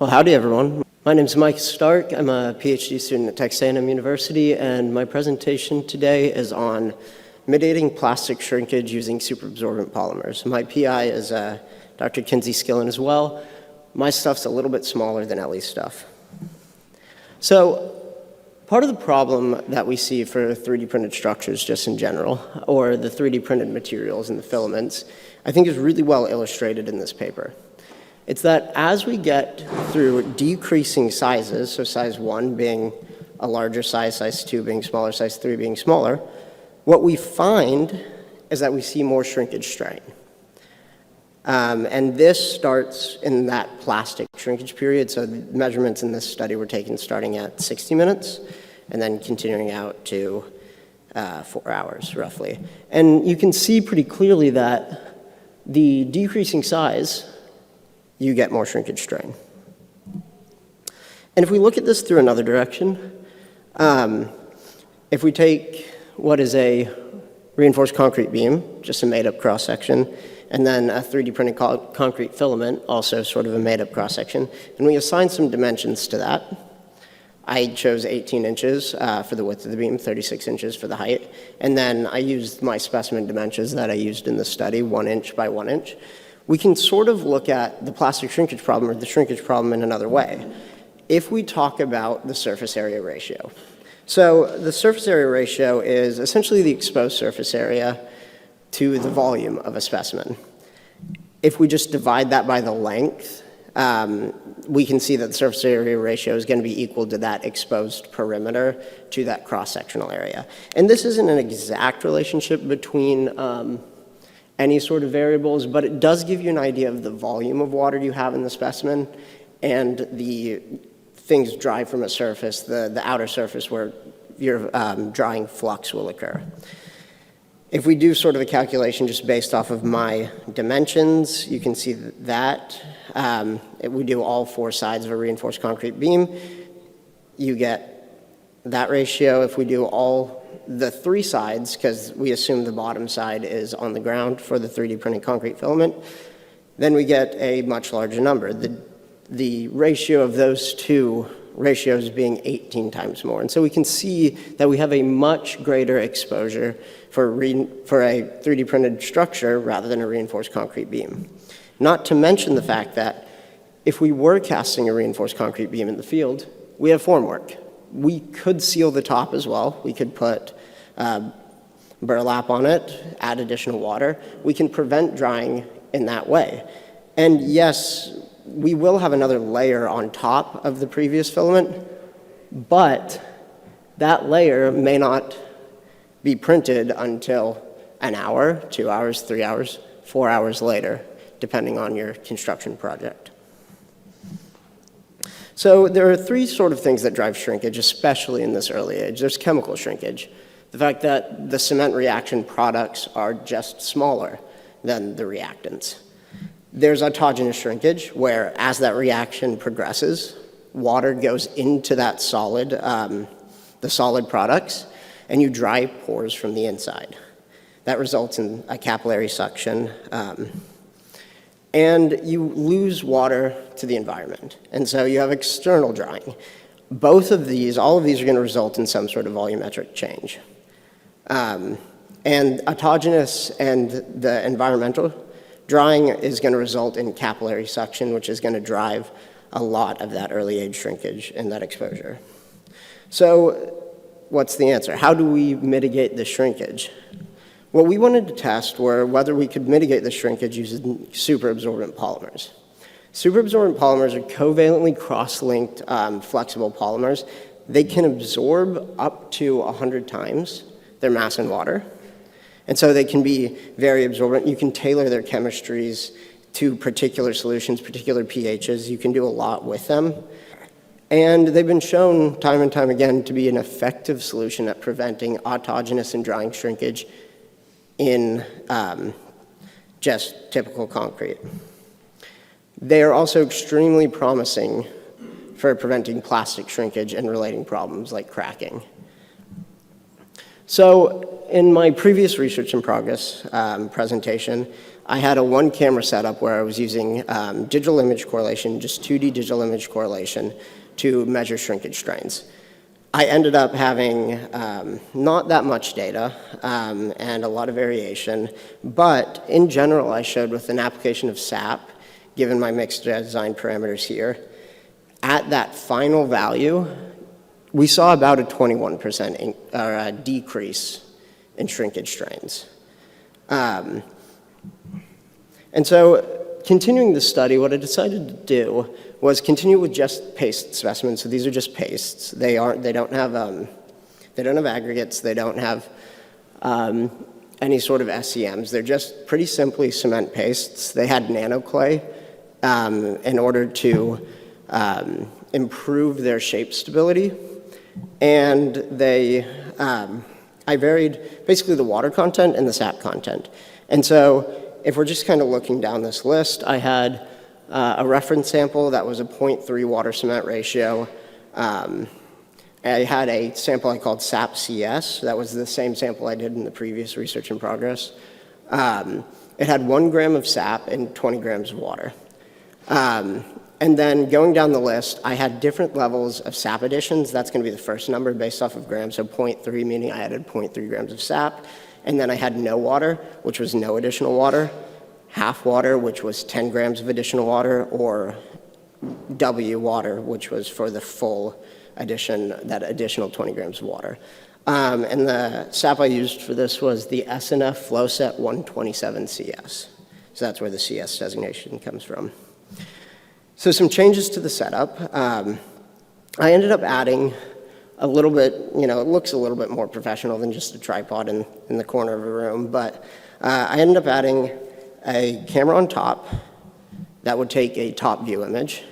Well, howdy everyone. My name is Micah Stark. I'm a PhD student at Texas A&M University, and my presentation today is on mitigating plastic shrinkage using superabsorbent polymers. My PI is Dr. Kinsey Skillen as well. My stuff's a little bit smaller than Ellie's stuff. So part of the problem that we see for 3D printed structures just in general, or the 3D printed materials and the filaments, I think is really well illustrated in this paper. It's that as we get through decreasing sizes, so size 1 being a larger size, size 2 being smaller, size 3 being smaller, what we find is that we see more shrinkage strain. And this starts in that plastic shrinkage period. So the measurements in this study were taken starting at 60 minutes and then continuing out to 4 hours roughly. And you can see pretty clearly that the decreasing size, you get more shrinkage strain. And if we look at this through another direction, if we take what is a reinforced concrete beam, just a made-up cross-section, and then a 3D printed concrete filament, also sort of a made-up cross-section, and we assign some dimensions to that. I chose 18 inches for the width of the beam, 36 inches for the height, and then I used my specimen dimensions that I used in the study, 1 inch by 1 inch. We can sort of look at the plastic shrinkage problem or the shrinkage problem in another way if we talk about the surface area ratio. So the surface area ratio is essentially the exposed surface area to the volume of a specimen. If we just divide that by the length, we can see that the surface area ratio is going to be equal to that exposed perimeter to that cross-sectional area. And this isn't an exact relationship between any sort of variables, but it does give you an idea of the volume of water you have in the specimen and the things dry from a surface, the outer surface where your drying flux will occur. If we do sort of a calculation just based off of my dimensions, you can see that if we do all 4 sides of a reinforced concrete beam, you get that ratio. If we do all the 3 sides, because we assume the bottom side is on the ground for the 3D printed concrete filament, then we get a much larger number. The ratio of those 2 ratios being 18 times more. And so we can see that we have a much greater exposure for a 3D printed structure rather than a reinforced concrete beam. Not to mention the fact that if we were casting a reinforced concrete beam in the field, we have formwork. We could seal the top as well. We could put burlap on it, add additional water. We can prevent drying in that way. And yes, we will have another layer on top of the previous filament, but that layer may not be printed until an hour, 2 hours, 3 hours, 4 hours later, depending on your construction project. So there are 3 sort of things that drive shrinkage, especially in this early age. There's chemical shrinkage, the fact that the cement reaction products are just smaller than the reactants. There's autogenous shrinkage, where as that reaction progresses, water goes into that solid, the solid products, and you dry pores from the inside. That results in a capillary suction, and you lose water to the environment. And so you have external drying. Both of these, all of these are going to result in some sort of volumetric change. And autogenous and the environmental drying is going to result in capillary suction, which is going to drive a lot of that early age shrinkage and that exposure. So what's the answer? How do we mitigate the shrinkage? What we wanted to test were whether we could mitigate the shrinkage using superabsorbent polymers. Superabsorbent polymers are covalently cross-linked flexible polymers. They can absorb up to 100 times their mass in water. And so they can be very absorbent. You can tailor their chemistries to particular solutions, particular pHs. You can do a lot with them. And they've been shown time and time again to be an effective solution at preventing autogenous and drying shrinkage in just typical concrete. They are also extremely promising for preventing plastic shrinkage and relating problems like cracking. So in my previous research in progress presentation, I had a one camera setup where I was using digital image correlation, just 2D digital image correlation to measure shrinkage strains. I ended up having not that much data and a lot of variation, but in general I showed with an application of SAP, given my mixed design parameters here, at that final value, we saw about a 21% decrease in shrinkage strains. And so continuing the study, what I decided to do was continue with just paste specimens. So these are just pastes. They don't have aggregates. They don't have any sort of SEMs. They're just pretty simply cement pastes. They had nanoclay in order to improve their shape stability. And I varied basically the water content and the sap content. And so if we're just kind of looking down this list, I had a reference sample that was a 0.3 water cement ratio. I had a sample I called SAP CS. That was the same sample I did in the previous research in progress. It had 1 gram of sap and 20 grams of water. And then going down the list, I had different levels of sap additions. That's going to be the first number based off of grams. So 0.3, meaning I added 0.3 grams of sap. And then I had no water, which was no additional water. Half water, which was 10 grams of additional water. Or W water, which was for the full addition, that additional 20 grams of water. And the sap I used for this was the SNF Flowset 127 CS. So that's where the CS designation comes from. So some changes to the setup. I ended up adding a little bit, it looks a little bit more professional than just a tripod in the corner of a room, but I ended up adding a camera on top that would take a top view image,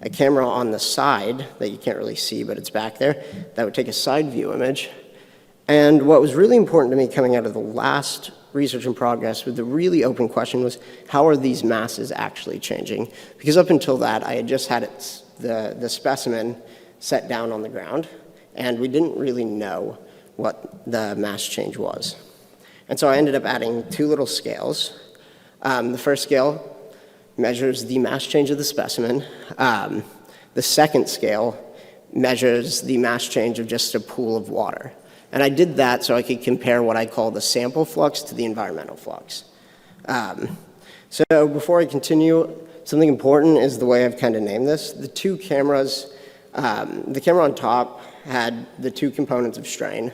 a camera on the side that you can't really see, but it's back there, that would take a side view image. And what was really important to me coming out of the last research in progress with the really open question was, how are these masses actually changing? Because up until that, I had just had the specimen set down on the ground, and we didn't really know what the mass change was. And so I ended up adding 2 little scales. The first scale measures the mass change of the specimen. The second scale measures the mass change of just a pool of water. And I did that so I could compare what I call the sample flux to the environmental flux. So before I continue, something important is the way I've kind of named this. The 2 cameras, the camera on top had the 2 components of strain,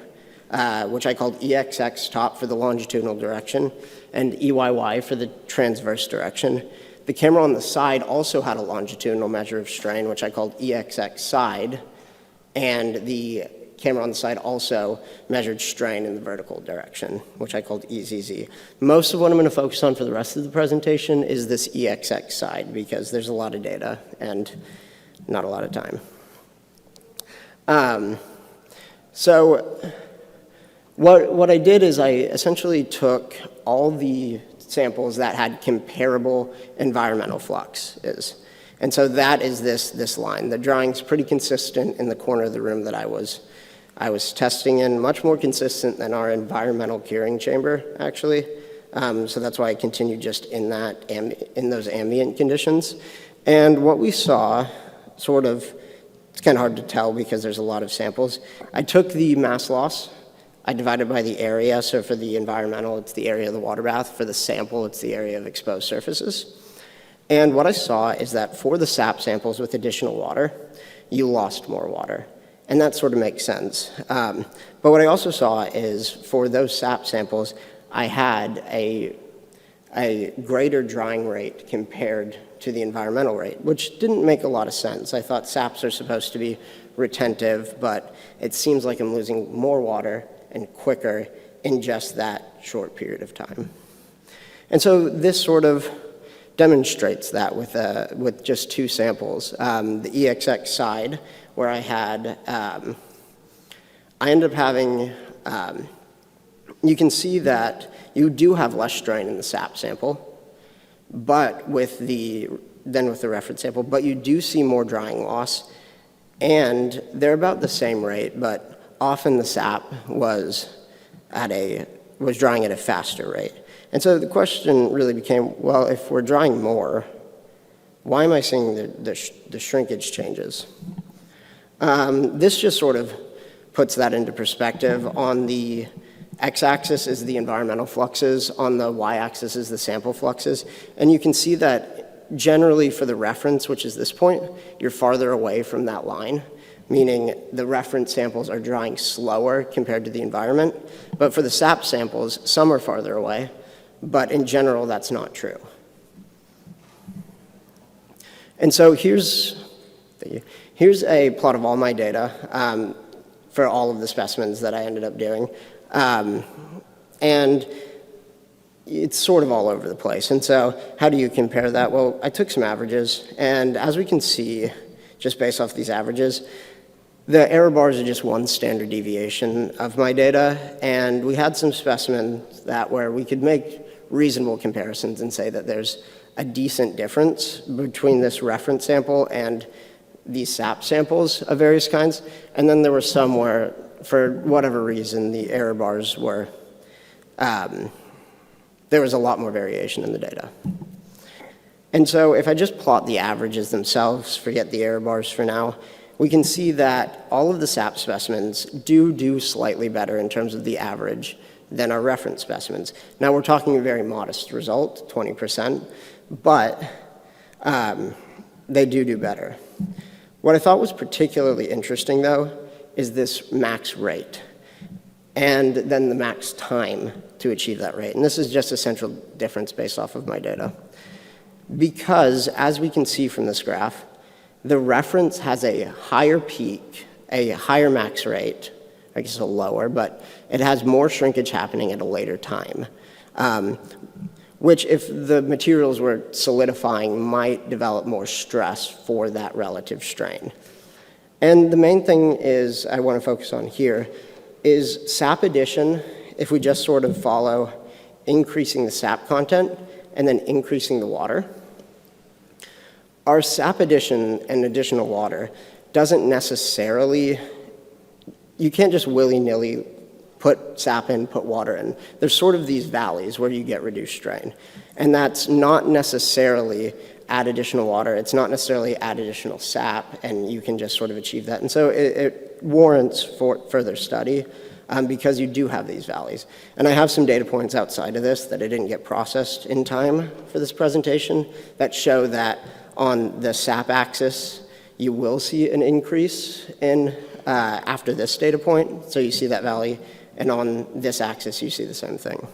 which I called EXX top for the longitudinal direction and EYY for the transverse direction. The camera on the side also had a longitudinal measure of strain, which I called EXX side, and the camera on the side also measured strain in the vertical direction, which I called EZZ. Most of what I'm going to focus on for the rest of the presentation is this EXX side, because there's a lot of data and not a lot of time. So what I did is I essentially took all the samples that had comparable environmental fluxes. And so that is this line. The drawing's pretty consistent in the corner of the room that I was testing in, much more consistent than our environmental curing chamber, actually. So that's why I continued just in those ambient conditions. And what we saw, it's kind of hard to tell because there's a lot of samples. I took the mass loss, I divided by the area. So for the environmental, it's the area of the water bath. For the sample, it's the area of exposed surfaces. And what I saw is that for the SAP samples with additional water, you lost more water. And that sort of makes sense. But what I also saw is for those SAP samples, I had a greater drying rate compared to the environmental rate, which didn't make a lot of sense. I thought SAPs are supposed to be retentive, but it seems like I'm losing more water and quicker in just that short period of time. And so this sort of demonstrates that with just 2 samples. The EXX side, where I had, I ended up having, you can see that you do have less strain in the SAP sample, but than with the reference sample, but you do see more drying loss, and they're about the same rate, but often the SAP was at a was drying at a faster rate. And so the question really became, well, if we're drying more, why am I seeing the shrinkage changes? This just sort of puts that into perspective. On the x-axis is the environmental fluxes, on the y-axis is the sample fluxes, and you can see that generally for the reference, which is this point, you're farther away from that line, meaning the reference samples are drying slower compared to the environment. But for the SAP samples, some are farther away, but in general, that's not true. And so here's a plot of all my data for all of the specimens that I ended up doing. And it's sort of all over the place. And so how do you compare that? Well, I took some averages, and as we can see, just based off these averages, the error bars are just one standard deviation of my data, and we had some specimens where we could make reasonable comparisons and say that there's a decent difference between this reference sample and these SAP samples of various kinds. And then there were some where, for whatever reason, the error bars were, there was a lot more variation in the data. And so if I just plot the averages themselves, forget the error bars for now, we can see that all of the SAP specimens do slightly better in terms of the average than our reference specimens. Now we're talking a very modest result, 20%, but they do better. What I thought was particularly interesting, though, is this max rate, and then the max time to achieve that rate. And this is just a central difference based off of my data. Because, as we can see from this graph, the reference has a higher peak, a higher max rate, I guess a lower, but it has more shrinkage happening at a later time, which if the materials were solidifying might develop more stress for that relative strain. And the main thing is, I want to focus on here, is SAP addition, if we just sort of follow increasing the SAP content and then increasing the water. Our SAP addition and additional water doesn't necessarily, you can't just willy-nilly put SAP in, put water in. There's sort of these valleys where you get reduced strain. And that's not necessarily add additional water, it's not necessarily add additional SAP, and you can just sort of achieve that. And so it warrants for further study because you do have these valleys. And I have some data points outside of this that I didn't get processed in time for this presentation that show that on the SAP axis, you will see an increase in after this data point. So you see that valley, and on this axis, you see the same thing.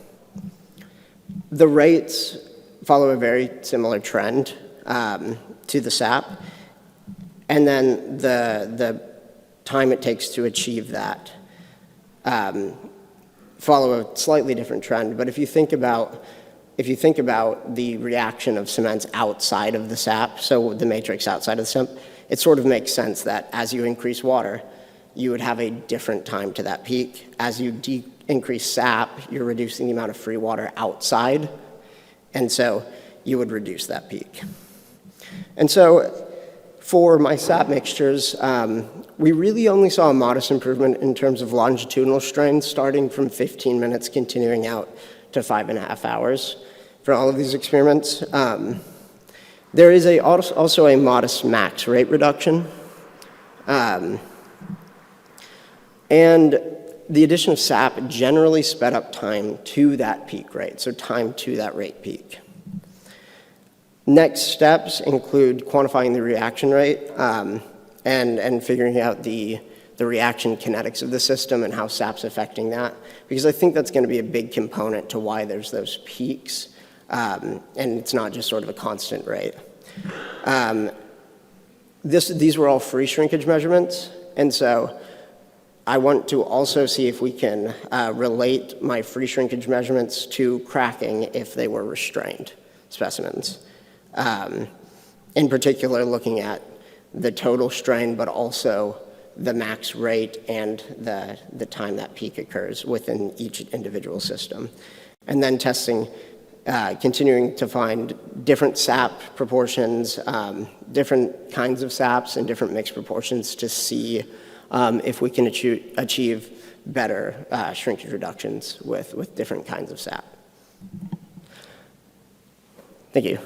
The rates follow a very similar trend to the SAP, and then the time it takes to achieve that follow a slightly different trend. But if you think about the reaction of cements outside of the SAP, so the matrix outside of the SAP, it sort of makes sense that as you increase water, you would have a different time to that peak. As you increase SAP, you're reducing the amount of free water outside, and so you would reduce that peak. And so for my SAP mixtures, we really only saw a modest improvement in terms of longitudinal strain, starting from 15 minutes, continuing out to 5.5 hours for all of these experiments. There is also a modest max rate reduction. And the addition of SAP generally sped up time to that peak rate, so time to that rate peak. Next steps include quantifying the reaction rate and figuring out the reaction kinetics of the system and how SAP's affecting that, because I think that's going to be a big component to why there's those peaks, and it's not just sort of a constant rate. These were all free shrinkage measurements, and so I want to also see if we can relate my free shrinkage measurements to cracking if they were restrained specimens. In particular, looking at the total strain, but also the max rate and the time that peak occurs within each individual system. And then testing, continuing to find different SAP proportions, different kinds of SAPs and different mixed proportions to see if we can achieve better shrinkage reductions with different kinds of SAP. Thank you.